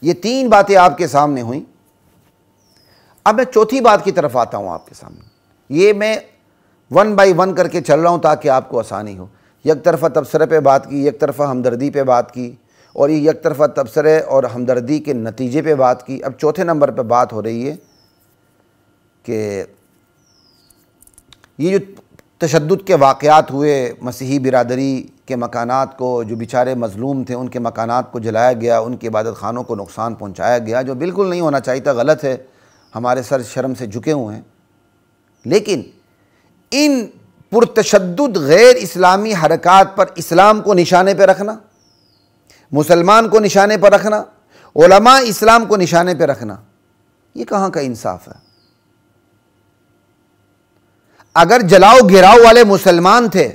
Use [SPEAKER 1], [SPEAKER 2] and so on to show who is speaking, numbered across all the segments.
[SPEAKER 1] یہ تین باتیں آپ کے سامنے ہوئیں. اب میں چوتھی بات کی طرف آتا ہوں آپ کے سامنے. یہ میں 1 بائی 1 کر کے چل رہا ہوں تاکہ آپ کو آسانی ہو. یک طرفہ تبصرے پہ بات کی، یک طرفہ ہمدردی پہ بات کی، اور یہ یک طرفہ تبصرے اور ہمدردی کے نتیجے پہ بات کی. اب چوتھے نمبر پہ بات ہو رہی ہے کہ یہ جو تشدد کے واقعات ہوئے، مسیحی برادری کے مکانات کو، جو بیچارے مظلوم تھے ان کے مکانات کو جلایا گیا، ان کے عبادت خانوں کو نقصان پہنچایا گیا، جو بالکل نہیں ہونا چاہیے تھا، غلط ہے، ہمارے سر شرم سے جھکے ہوئے ہیں. لیکن ان پرتشدد غیر اسلامی حرکات پر اسلام کو نشانے پہ رکھنا، مسلمان کو نشانے پر رکھنا، علماء اسلام کو نشانے پہ رکھنا، یہ کہاں کا انصاف ہے؟ اگر جلاؤ گراؤ والے مسلمان تھے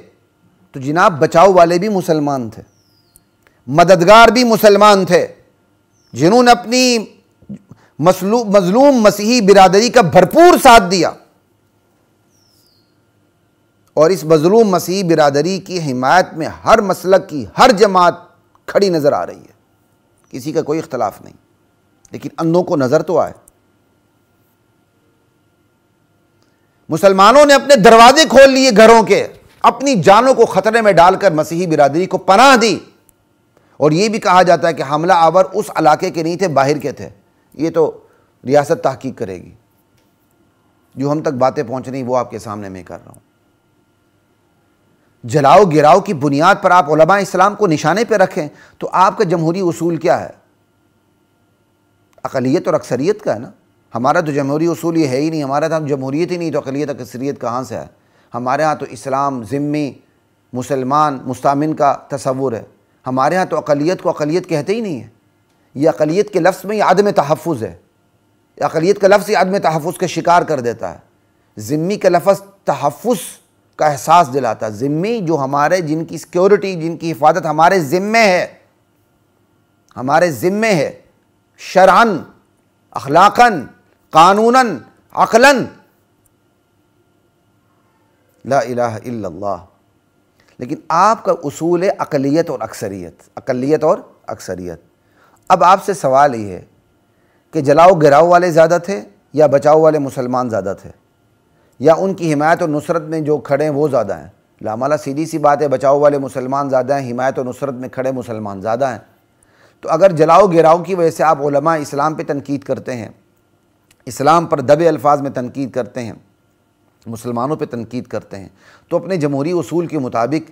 [SPEAKER 1] تو جناب بچاؤ والے بھی مسلمان تھے، مددگار بھی مسلمان تھے، جنہوں نے اپنی مظلوم مسیحی برادری کا بھرپور ساتھ دیا، اور اس مظلوم مسیحی برادری کی حمایت میں ہر مسلک کی ہر جماعت کھڑی نظر آ رہی ہے، کسی کا کوئی اختلاف نہیں. لیکن اندھوں کو نظر تو آئے. مسلمانوں نے اپنے دروازے کھول لیے گھروں کے، اپنی جانوں کو خطرے میں ڈال کر مسیحی برادری کو پناہ دی. اور یہ بھی کہا جاتا ہے کہ حملہ آور اس علاقے کے نہیں تھے، باہر کے تھے. یہ تو ریاست تحقیق کرے گی. جو ہم تک باتیں پہنچ رہی وہ آپ کے سامنے میں کر رہا ہوں. جلاؤ گراؤ کی بنیاد پر آپ علماء اسلام کو نشانے پہ رکھیں تو آپ کا جمہوری اصول کیا ہے؟ اقلیت اور اکثریت کا ہے نا. ہمارا تو جمہوری اصول یہ ہے ہی نہیں. ہمارا تو جمہوریت ہی نہیں تو اقلیت اکثریت کہاں سے ہے؟ ہمارے ہاں تو اسلام، ذمی، مسلمان، مستامن کا تصور ہے. ہمارے ہاں تو اقلیت کو اقلیت کہتے ہی نہیں ہے. یہ اقلیت کے لفظ میں یہ عدم تحفظ ہے. اقلیت کا لفظ یہ عدم تحفظ کا شکار کر دیتا ہے. ذمی کا لفظ تحفظ کا احساس دلاتا ہے. ذمی جو ہمارے، جن کی سیکیورٹی، جن کی حفاظت ہمارے ذمے ہے، ہمارے ذمے ہے، شرعاً، اخلاقاً، قانوناً، عقلاً. لا الہ الا اللہ. لیکن آپ کا اصول ہے اقلیت اور اکثریت، اقلیت اور اکثریت. اب آپ سے سوال یہ ہے کہ جلاؤ گراؤ والے زیادہ تھے یا بچاؤ والے مسلمان زیادہ تھے، یا ان کی حمایت اور نصرت میں جو کھڑے ہیں وہ زیادہ ہیں؟ لامالہ سیدھی سی بات ہے، بچاؤ والے مسلمان زیادہ ہیں، حمایت اور نصرت میں کھڑے مسلمان زیادہ ہیں. تو اگر جلاؤ گراؤ کی وجہ سے آپ علماء اسلام پہ تنقید کرتے ہیں، اسلام پر دبے الفاظ میں تنقید کرتے ہیں، مسلمانوں پہ تنقید کرتے ہیں، تو اپنے جمہوری اصول کے مطابق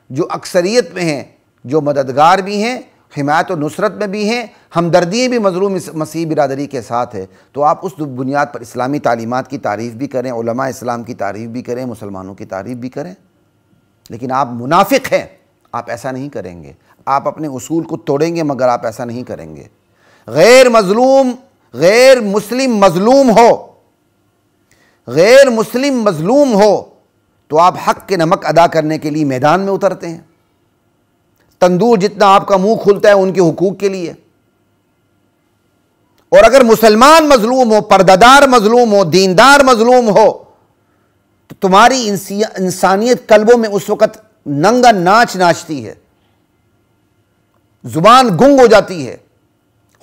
[SPEAKER 1] جو اکثریت میں ہیں، جو مددگار بھی ہیں، حمایت و نصرت میں بھی ہیں، ہمدردیاں بھی مظلوم مسیحی برادری کے ساتھ ہے، تو آپ اس بنیاد پر اسلامی تعلیمات کی تعریف بھی کریں، علماء اسلام کی تعریف بھی کریں، مسلمانوں کی تعریف بھی کریں. لیکن آپ منافق ہیں، آپ ایسا نہیں کریں گے. آپ اپنے اصول کو توڑیں گے مگر آپ ایسا نہیں کریں گے. غیر مسلم مظلوم ہو، غیر مسلم مظلوم ہو تو آپ حق کے نمک ادا کرنے کے لیے میدان میں اترتے ہیں. تندور جتنا آپ کا منہ کھلتا ہے ان کے حقوق کے لیے. اور اگر مسلمان مظلوم ہو، پردہ مظلوم ہو، دیندار مظلوم ہو تو تمہاری انسانیت قلبوں میں اس وقت ننگا ناچ ناچتی ہے، زبان گنگ ہو جاتی ہے،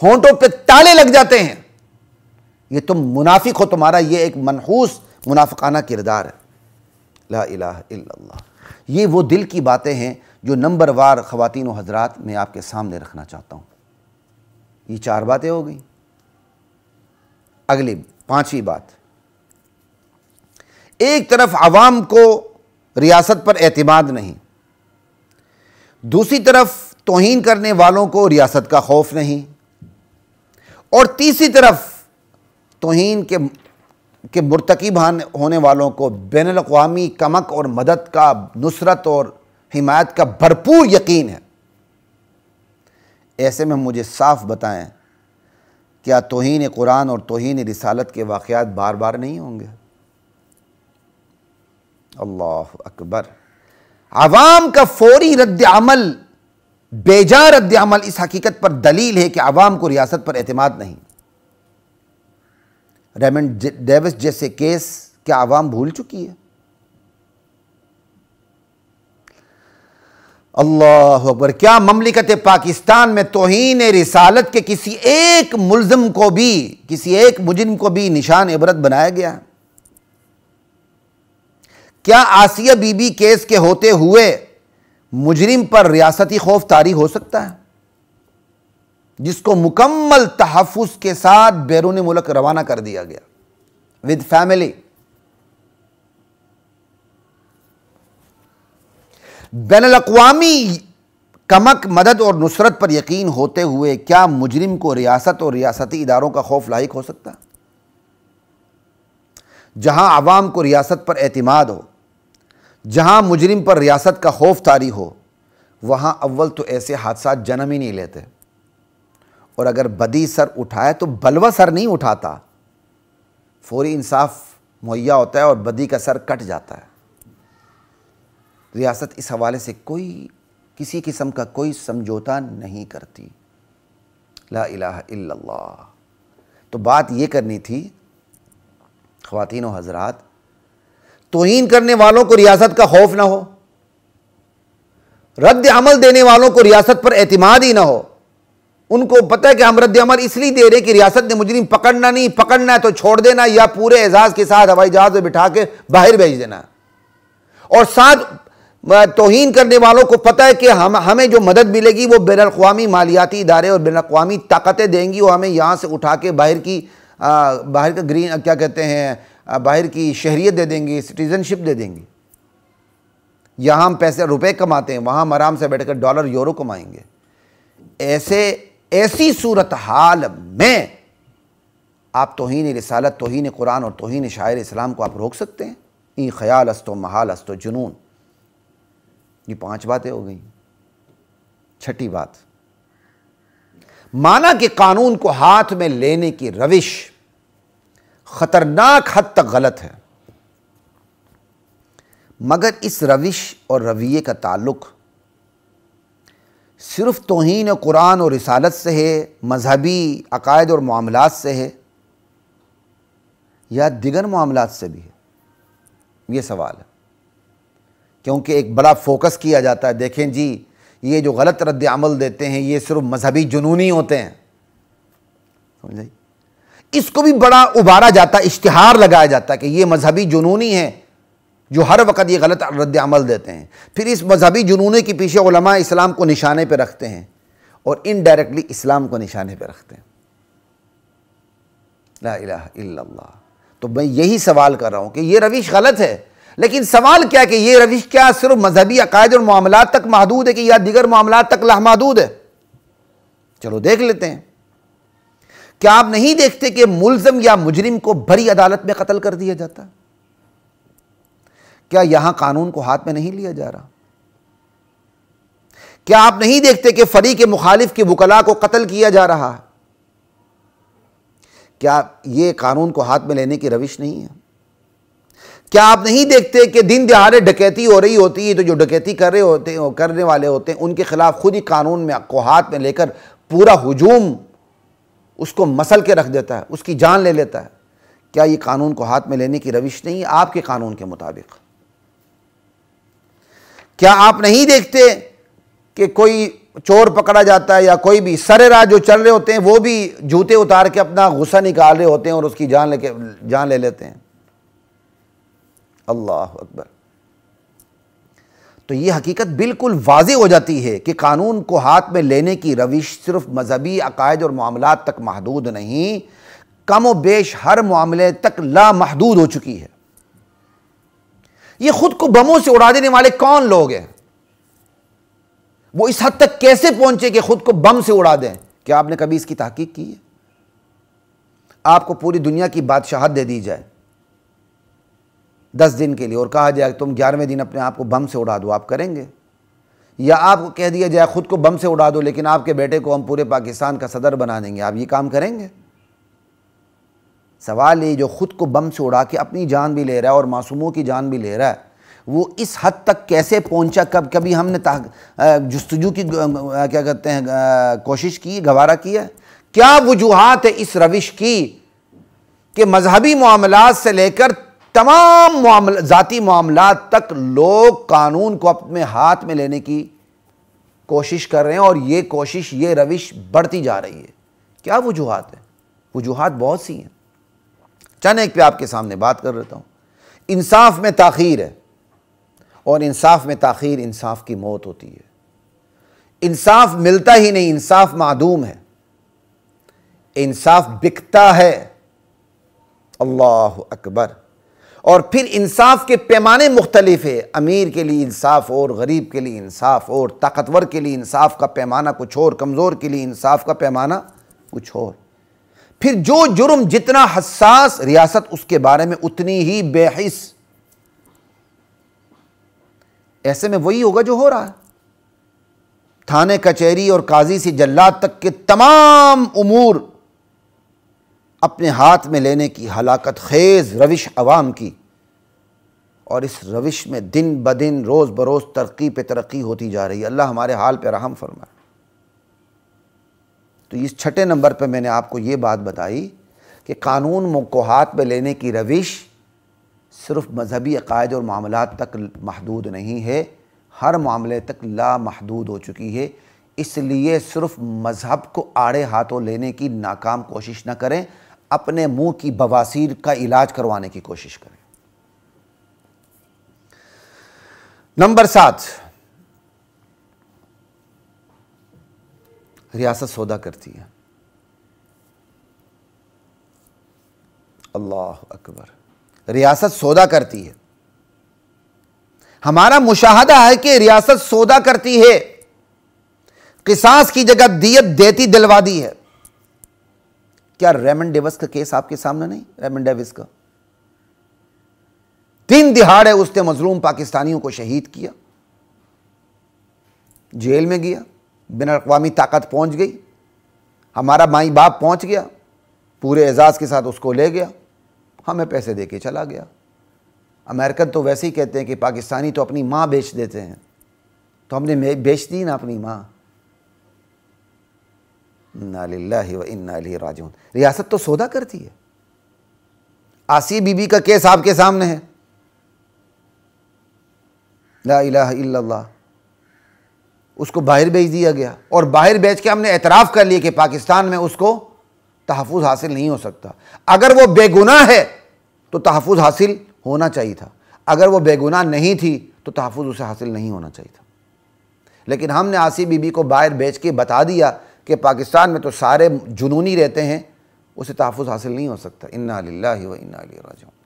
[SPEAKER 1] ہونٹوں پہ تالے لگ جاتے ہیں. یہ تم منافق ہو، تمہارا یہ ایک منحوس منافقانہ کردار ہے. لا الہ الا اللہ. یہ وہ دل کی باتیں ہیں جو نمبر وار خواتین و حضرات میں آپ کے سامنے رکھنا چاہتا ہوں. یہ 4 باتیں ہو گئیں. اگلی 5ویں بات، ایک طرف عوام کو ریاست پر اعتماد نہیں، دوسری طرف توہین کرنے والوں کو ریاست کا خوف نہیں، اور تیسری طرف توہین کے مرتکب ہونے والوں کو بین الاقوامی کمک اور مدد کا، نصرت اور حمایت کا بھرپور یقین ہے. ایسے میں مجھے صاف بتائیں، کیا توہین قرآن اور توہین رسالت کے واقعات بار بار نہیں ہوں گے؟ اللہ اکبر. عوام کا فوری رد عمل، بیجا رد عمل اس حقیقت پر دلیل ہے کہ عوام کو ریاست پر اعتماد نہیں. ریمنڈ ڈیوس جیسے کیس کیا عوام بھول چکی ہے؟ اللہ اکبر! کیا مملکت پاکستان میں توہین رسالت کے کسی ایک ملزم کو بھی، کسی ایک مجرم کو بھی نشان عبرت بنایا گیا؟ کیا آسیہ بی بی کیس کے ہوتے ہوئے مجرم پر ریاستی خوف طاری ہو سکتا ہے، جس کو مکمل تحفظ کے ساتھ بیرون ملک روانہ کر دیا گیا ود فیملی؟ بین الاقوامی کمک، مدد اور نصرت پر یقین ہوتے ہوئے کیا مجرم کو ریاست اور ریاستی اداروں کا خوف لاحق ہو سکتا؟ جہاں عوام کو ریاست پر اعتماد ہو، جہاں مجرم پر ریاست کا خوف طاری ہو، وہاں اول تو ایسے حادثات جنم ہی نہیں لیتے، اور اگر بدی سر اٹھائے تو بلوہ سر نہیں اٹھاتا، فوری انصاف مہیا ہوتا ہے اور بدی کا سر کٹ جاتا ہے۔ ریاست اس حوالے سے کسی قسم کا کوئی سمجھوتا نہیں کرتی۔ لا الہ الا اللہ۔ تو بات یہ کرنی تھی خواتین و حضرات، توہین کرنے والوں کو ریاست کا خوف نہ ہو، رد عمل دینے والوں کو ریاست پر اعتماد ہی نہ ہو، ان کو پتہ ہے کہ ہم رد عمل اس لیے دے رہے کہ ریاست نے مجرم پکڑنا ہے تو چھوڑ دینا، یا پورے اعزاز کے ساتھ ہوائی جہاز میں بٹھا کے باہر بھیج دینا، اور ساتھ توہین کرنے والوں کو پتہ ہے کہ ہمیں جو مدد ملے گی وہ بین الاقوامی مالیاتی ادارے اور بین الاقوامی طاقتیں دیں گی، وہ ہمیں یہاں سے اٹھا کے باہر کا گرین کیا کہتے ہیں باہر کی شہریت دے دیں گی، سٹیزن شپ دے دیں گی۔ یہاں ہم پیسے روپے کماتے ہیں، وہاں ہم آرام سے بیٹھ کر ڈالر یورو کمائیں گے۔ ایسی صورتحال میں آپ توہین رسالت، توہین قرآن اور توہین شاعر اسلام کو آپ روک سکتے ہیں؟ این خیال است و محال است و جنون۔ یہ 5 باتیں ہو گئیں۔ 6ٹھی بات، مانا کہ قانون کو ہاتھ میں لینے کی روش خطرناک حد تک غلط ہے، مگر اس روش اور رویے کا تعلق صرف توہین قرآن اور رسالت سے ہے، مذہبی عقائد اور معاملات سے ہے، یا دیگر معاملات سے بھی ہے؟ یہ سوال ہے، کیونکہ ایک بڑا فوکس کیا جاتا ہے، دیکھیں جی یہ جو غلط رد عمل دیتے ہیں یہ صرف مذہبی جنونی ہوتے ہیں، سمجھے؟ اس کو بھی بڑا ابھارا جاتا ہے، اشتہار لگایا جاتا ہے کہ یہ مذہبی جنونی ہیں جو ہر وقت یہ غلط رد عمل دیتے ہیں، پھر اس مذہبی جنونی کے پیچھے علماء اسلام کو نشانے پہ رکھتے ہیں اور انڈائریکٹلی اسلام کو نشانے پہ رکھتے ہیں۔ لا الہ الا اللہ۔ تو میں یہی سوال کر رہا ہوں کہ یہ روش غلط ہے، لیکن سوال کیا کہ یہ روش کیا صرف مذہبی عقائد اور معاملات تک محدود ہے کہ یا دیگر معاملات تک لامحدود ہے؟ چلو دیکھ لیتے ہیں۔ کیا آپ نہیں دیکھتے کہ ملزم یا مجرم کو بھری عدالت میں قتل کر دیا جاتا؟ کیا یہاں قانون کو ہاتھ میں نہیں لیا جا رہا؟ کیا آپ نہیں دیکھتے کہ فریق مخالف کے وکلاء کو قتل کیا جا رہا ہے؟ کیا یہ قانون کو ہاتھ میں لینے کی روش نہیں ہے؟ کیا آپ نہیں دیکھتے کہ دن دہاڑے ڈکیتی ہو رہی ہوتی ہے تو جو ڈکیتی کرنے والے ہوتے ہیں ان کے خلاف خود ہی قانون میں کو ہاتھ میں لے کر پورا ہجوم اس کو مسل کے رکھ دیتا ہے، اس کی جان لے لیتا ہے؟ کیا یہ قانون کو ہاتھ میں لینے کی روش نہیں ہے آپ کے قانون کے مطابق؟ کیا آپ نہیں دیکھتے کہ کوئی چور پکڑا جاتا ہے یا کوئی بھی سرے راہ جو چل رہے ہوتے ہیں وہ بھی جوتے اتار کے اپنا غصہ نکال رہے ہوتے ہیں اور اس کی جان لے لیتے ہیں؟ اللہ اکبر۔ تو یہ حقیقت بالکل واضح ہو جاتی ہے کہ قانون کو ہاتھ میں لینے کی روش صرف مذہبی عقائد اور معاملات تک محدود نہیں، کم و بیش ہر معاملے تک لامحدود ہو چکی ہے۔ یہ خود کو بموں سے اڑا دینے والے کون لوگ ہیں؟ وہ اس حد تک کیسے پہنچے کہ خود کو بم سے اڑا دیں؟ کیا آپ نے کبھی اس کی تحقیق کی ہے؟ آپ کو پوری دنیا کی بادشاہت دے دی جائے 10 دن کے لیے اور کہا جائے تم 11ویں دن اپنے آپ کو بم سے اڑا دو، آپ کریں گے؟ یا آپ کو کہہ دیا جائے خود کو بم سے اڑا دو لیکن آپ کے بیٹے کو ہم پورے پاکستان کا صدر بنا دیں گے، آپ یہ کام کریں گے؟ سوال یہ جو خود کو بم سے اڑا کے اپنی جان بھی لے رہا ہے اور معصوموں کی جان بھی لے رہا ہے، وہ اس حد تک کیسے پہنچا؟ کبھی ہم نے جستجو کی کیا کہتے ہیں کوشش کی، گوارا کیا؟ کیا وجوہات ہے اس روش کی کہ مذہبی معاملات سے لے کر تمام ذاتی معاملات تک لوگ قانون کو اپنے ہاتھ میں لینے کی کوشش کر رہے ہیں اور یہ کوشش، یہ روش بڑھتی جا رہی ہے۔ کیا وجوہات ہیں؟ وجوہات بہت سی ہیں، چند ایک پہ آپ کے سامنے بات کر رہتا ہوں۔ انصاف میں تاخیر ہے، اور انصاف میں تاخیر انصاف کی موت ہوتی ہے۔ انصاف ملتا ہی نہیں، انصاف معدوم ہے، انصاف بکتا ہے۔ اللہ اکبر۔ اور پھر انصاف کے پیمانے مختلف ہیں، امیر کے لیے انصاف اور، غریب کے لیے انصاف اور، طاقتور کے لیے انصاف کا پیمانہ کچھ اور، کمزور کے لیے انصاف کا پیمانہ کچھ اور۔ پھر جو جرم جتنا حساس، ریاست اس کے بارے میں اتنی ہی بے حس۔ ایسے میں وہی ہوگا جو ہو رہا ہے۔ تھانے کچہری اور قاضی سے جلاد تک کے تمام امور اپنے ہاتھ میں لینے کی ہلاکت خیز روش عوام کی، اور اس روش میں دن بدن روز بروز ترقی پہ ترقی ہوتی جا رہی ہے۔ اللہ ہمارے حال پہ رحم فرمائے۔ تو اس چھٹے نمبر پہ میں نے آپ کو یہ بات بتائی کہ قانون کو ہاتھ میں لینے کی روش صرف مذہبی عقائد اور معاملات تک محدود نہیں ہے، ہر معاملے تک لا محدود ہو چکی ہے۔ اس لیے صرف مذہب کو آڑے ہاتھوں لینے کی ناکام کوشش نہ کریں، اپنے منہ کی بواسیر کا علاج کروانے کی کوشش کریں۔ نمبر 7، ریاست سودا کرتی ہے۔ اللہ اکبر، ریاست سودا کرتی ہے۔ ہمارا مشاہدہ ہے کہ ریاست سودا کرتی ہے، قصاص کی جگہ دیت دیتی دلوا دی ہے۔ کیا ریمنڈ ڈیوس کا کیس آپ کے سامنے نہیں؟ ریمنڈ ڈیوس کا دن دہاڑے اس نے مظلوم پاکستانیوں کو شہید کیا، جیل میں گیا، بین الاقوامی طاقت پہنچ گئی، ہمارا مائی باپ پہنچ گیا، پورے اعزاز کے ساتھ اس کو لے گیا، ہمیں پیسے دے کے چلا گیا۔ امریکن تو ویسے ہی کہتے ہیں کہ پاکستانی تو اپنی ماں بیچ دیتے ہیں، تو ہم نے بیچ دی نا اپنی ماں۔ انا للہ و انا الیہ راجعون۔ ریاست تو سودا کرتی ہے۔ آسی بی بی کا کیس آپ کے سامنے ہے، لا الہ الا اللہ۔ اس کو باہر بھیج دیا گیا، اور باہر بھیج کے ہم نے اعتراف کر لیا کہ پاکستان میں اس کو تحفظ حاصل نہیں ہو سکتا۔ اگر وہ بے گناہ ہے تو تحفظ حاصل ہونا چاہیے تھا، اگر وہ بے گناہ نہیں تھی تو تحفظ اسے حاصل نہیں ہونا چاہیے تھا۔ لیکن ہم نے آسی بی بی کو باہر بھیج کے بتا دیا کہ پاکستان میں تو سارے جنونی رہتے ہیں، اسے تحفظ حاصل نہیں ہو سکتا۔ انا للہ و انا الیہ راجعون۔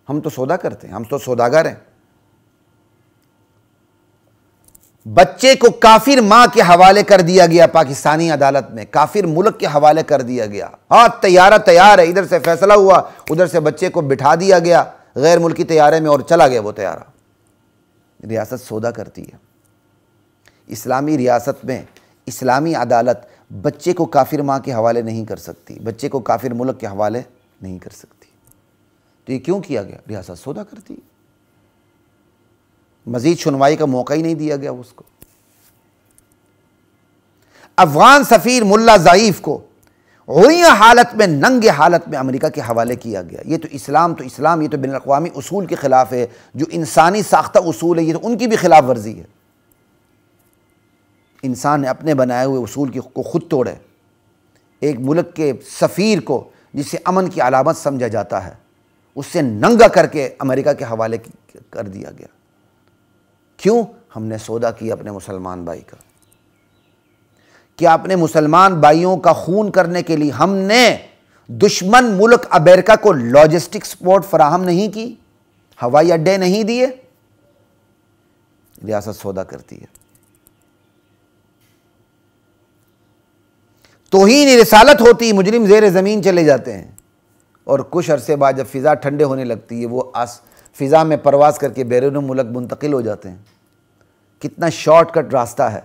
[SPEAKER 1] ہم تو سودا کرتے ہیں، ہم تو سوداگر ہیں۔ بچے کو کافر ماں کے حوالے کر دیا گیا پاکستانی عدالت میں، کافر ملک کے حوالے کر دیا گیا۔ ہاں طیارہ تیار ہے، ادھر سے فیصلہ ہوا، ادھر سے بچے کو بٹھا دیا گیا غیر ملکی طیارے میں اور چلا گیا وہ طیارہ۔ ریاست سودا کرتی ہے۔ اسلامی ریاست میں اسلامی عدالت بچے کو کافر ماں کے حوالے نہیں کر سکتی، بچے کو کافر ملک کے حوالے نہیں کر سکتی۔ تو یہ کیوں کیا گیا؟ ریاست سودا کرتی ہے۔ مزید سنوائی کا موقع ہی نہیں دیا گیا اس کو۔ افغان سفیر ملا ضعیف کو عریاں حالت میں، ننگے حالت میں امریکہ کے حوالے کیا گیا۔ یہ تو اسلام، یہ تو بین الاقوامی اصول کے خلاف ہے، جو انسانی ساختہ اصول ہے، یہ تو ان کی بھی خلاف ورزی ہے۔ انسان نے اپنے بنائے ہوئے اصول کو خود توڑے۔ ایک ملک کے سفیر کو جسے امن کی علامت سمجھا جاتا ہے، اس سے ننگا کر کے امریکہ کے حوالے کر دیا گیا۔ کیوں؟ ہم نے سودا کیا اپنے مسلمان بھائی کا۔ کیا اپنے مسلمان بھائیوں کا خون کرنے کے لیے ہم نے دشمن ملک امریکہ کو لاجسٹک سپورٹ فراہم نہیں کی، ہوائی اڈے نہیں دیے؟ ریاست سودا کرتی ہے۔ توہین رسالت ہوتی، مجرم زیر زمین چلے جاتے ہیں، اور کچھ عرصے بعد جب فضا ٹھنڈے ہونے لگتی ہے وہ فضا میں پرواز کر کے بیرون ملک منتقل ہو جاتے ہیں۔ کتنا شارٹ کٹ راستہ ہے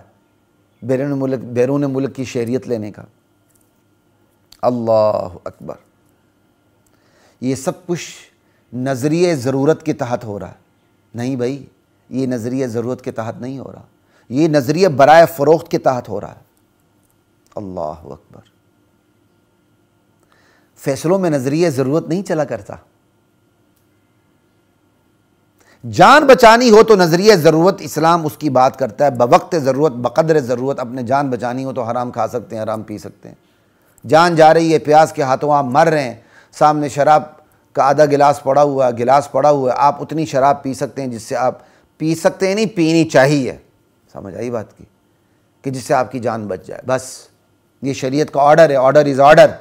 [SPEAKER 1] بیرون ملک کی شہریت لینے کا۔ اللہ اکبر۔ یہ سب کچھ نظریہ ضرورت کے تحت ہو رہا ہے؟ نہیں بھائی، یہ نظریہ ضرورت کے تحت نہیں ہو رہا، یہ نظریہ برائے فروخت کے تحت ہو رہا ہے۔ اللہ اکبر۔ فیصلوں میں نظریہ ضرورت نہیں چلا کرتا، جان بچانی ہو تو نظریہ ضرورت اسلام اس کی بات کرتا ہے، بوقت ضرورت بقدر ضرورت اپنے جان بچانی ہو تو حرام کھا سکتے ہیں، حرام پی سکتے ہیں۔ جان جا رہی ہے، پیاس کے ہاتھوں آپ مر رہے ہیں، سامنے شراب کا آدھا گلاس پڑا ہوا ہے، گلاس پڑا ہوا ہے، آپ اتنی شراب پی سکتے ہیں جس سے آپ پی سکتے ہیں، نہیں پینی چاہیے، سمجھ آئی بات کی، کہ جس سے آپ کی جان بچ جائے، بس یہ شریعت کا آرڈر ہے، آرڈر از آرڈر،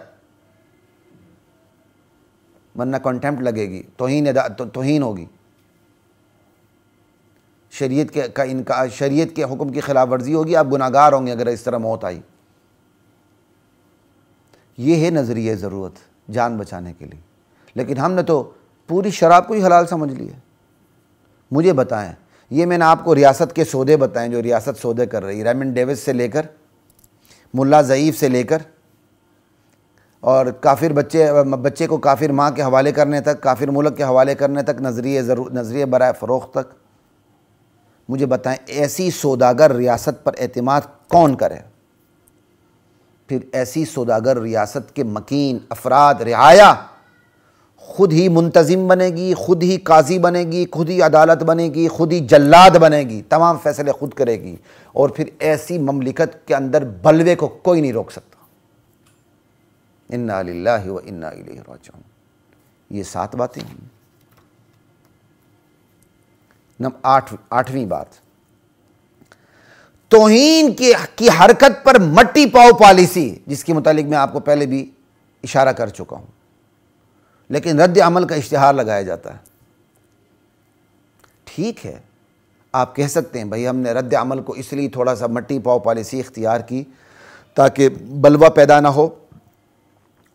[SPEAKER 1] ورنہ کنٹمپٹ لگے گی، توہین ہوگی، شریعت کے حکم کی خلاف ورزی ہوگی، آپ گناہگار ہوں گے اگر اس طرح موت آئی۔ یہ ہے نظریہ ضرورت جان بچانے کے لیے، لیکن ہم نے تو پوری شراب کو ہی حلال سمجھ لی ہے۔ مجھے بتائیں، یہ میں نے آپ کو ریاست کے سودے بتائیں جو ریاست سودے کر رہی ہے، ریمنڈ ڈیوس سے لے کر ملا ضعیف سے لے کر اور کافر بچے کو کافر ماں کے حوالے کرنے تک، کافر ملک کے حوالے کرنے تک، نظریہ برائے فروخت تک۔ مجھے بتائیں ایسی سوداگر ریاست پر اعتماد کون کرے؟ پھر ایسی سوداگر ریاست کے مکین افراد رعایا خود ہی منتظم بنے گی، خود ہی قاضی بنے گی، خود ہی عدالت بنے گی، خود ہی جلاد بنے گی، تمام فیصلے خود کرے گی، اور پھر ایسی مملکت کے اندر بلوے کو کوئی نہیں روک سکتا۔ انا للہ و انا الیہ راجعون۔ یہ 7 باتیں ہیں۔ آٹھویں بات، توہین کی حرکت پر مٹی پاؤ پالیسی، جس کے متعلق میں آپ کو پہلے بھی اشارہ کر چکا ہوں، لیکن رد عمل کا اشتہار لگایا جاتا ہے۔ ٹھیک ہے، آپ کہہ سکتے ہیں بھائی ہم نے رد عمل کو اس لیے تھوڑا سا مٹی پاؤ پالیسی اختیار کی تاکہ بلوہ پیدا نہ ہو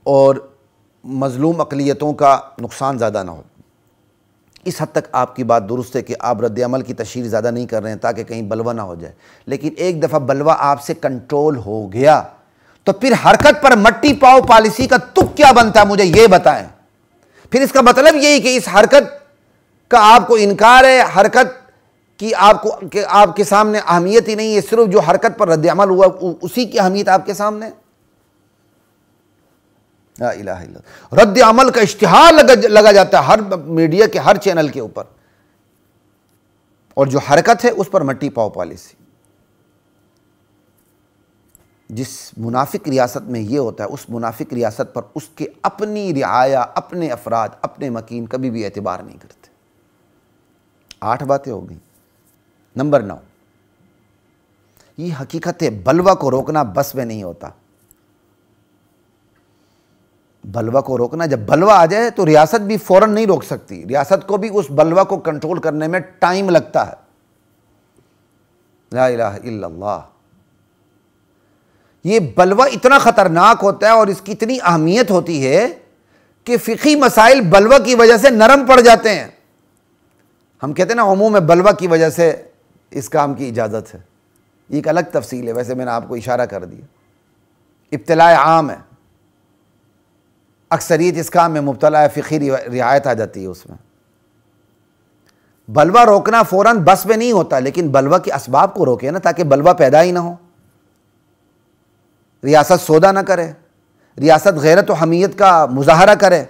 [SPEAKER 1] اور مظلوم اقلیتوں کا نقصان زیادہ نہ ہو۔ اس حد تک آپ کی بات درست ہے کہ آپ رد عمل کی تشہیر زیادہ نہیں کر رہے ہیں تاکہ کہیں بلوہ نہ ہو جائے، لیکن ایک دفعہ بلوہ آپ سے کنٹرول ہو گیا تو پھر حرکت پر مٹی پاؤ پالیسی کا تک کیا بنتا ہے، مجھے یہ بتائیں۔ پھر اس کا مطلب یہی کہ اس حرکت کا آپ کو انکار ہے، حرکت کی آپ کے سامنے اہمیت ہی نہیں ہے، صرف جو حرکت پر رد عمل ہوا اسی کی اہمیت آپ کے سامنے۔ لا الہ الا اللہ۔ رد عمل کا اشتہار لگا جاتا ہے ہر میڈیا کے ہر چینل کے اوپر، اور جو حرکت ہے اس پر مٹی پاؤ پالیسی۔ جس منافق ریاست میں یہ ہوتا ہے، اس منافق ریاست پر اس کے اپنی رعایا، اپنے افراد، اپنے مکین کبھی بھی اعتبار نہیں کرتے۔ 8 باتیں ہو گئیں۔ نمبر 9، یہ حقیقت ہے بلوہ کو روکنا بس میں نہیں ہوتا۔ بلوہ کو روکنا، جب بلوہ آ جائے تو ریاست بھی فوراً نہیں روک سکتی، ریاست کو بھی اس بلوہ کو کنٹرول کرنے میں ٹائم لگتا ہے۔ لا الہ الا اللہ۔ یہ بلوہ اتنا خطرناک ہوتا ہے اور اس کی اتنی اہمیت ہوتی ہے کہ فقہی مسائل بلوہ کی وجہ سے نرم پڑ جاتے ہیں۔ ہم کہتے ہیں نا عموم بلوہ کی وجہ سے اس کام کی اجازت ہے، یہ ایک الگ تفصیل ہے، ویسے میں نے آپ کو اشارہ کر دیا۔ ابتلاء عام ہے، اکثریت اس کام میں مبتلا ہے، فقہی رعایت آ جاتی ہے اس میں۔ بلوہ روکنا فوراً بس میں نہیں ہوتا، لیکن بلوہ کے اسباب کو روکے نا تاکہ بلوہ پیدا ہی نہ ہو، ریاست سودا نہ کرے، ریاست غیرت و حمیت کا مظاہرہ کرے۔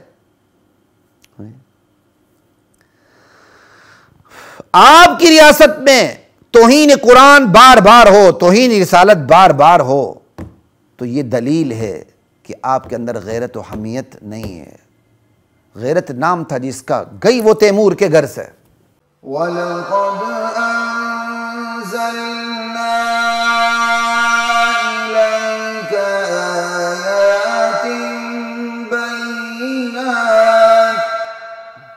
[SPEAKER 1] آپ کی ریاست میں توہین قرآن بار بار ہو، توہین رسالت بار بار ہو، تو یہ دلیل ہے کہ آپ کے اندر غیرت و حمیت نہیں ہے۔ غیرت نام تھا جس کا، گئی وہ تیمور کے گھر سے۔ وَلَقَدْ